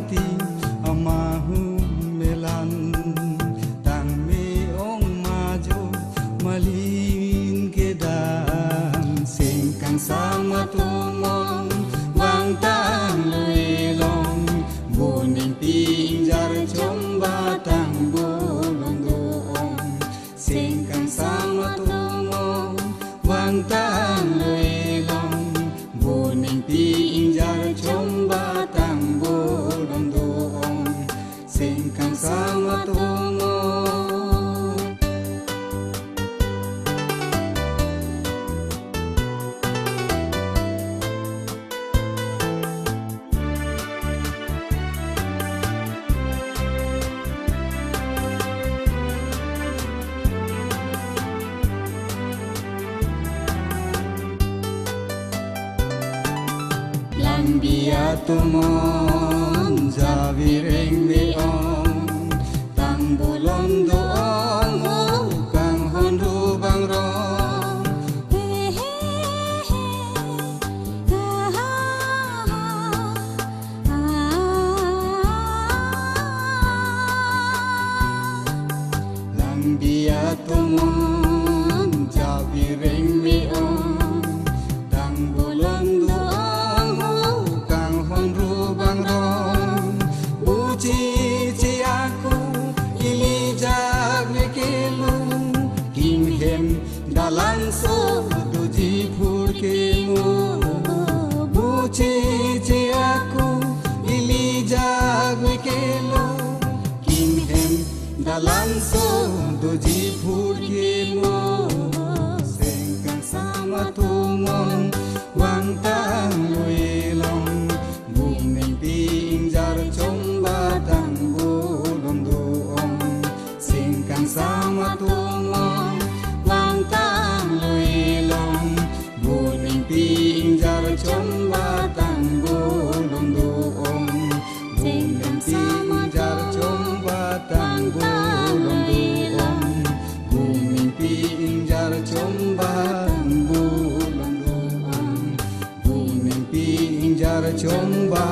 ti amahu melan tang me ong majo malin ke dam sing kang sama tumong wang tang luilong buning pinjar chomba tang bolong doong sing kang sama tumong wang tang luilong buning pinjar chomba tang bolong doong sing kang sama tumong Bia tumon javireng meong tang bolong doong kang hondu bang rong lang bia tumon javireng meong tang bolong dalam so tuji purkemu buci ci aku ili jagwe kelo kimhem dalam so tuji purkemu sengkang sama tumong wang tang luilong buming pinjar chomba tang bolong doong sengkang sama tumong tang luilong buning pinjar chomba tang bolong doong buning pinjar chomba tang bolong doong buning pinjar chomba tang bolong doong buning pinjar chomba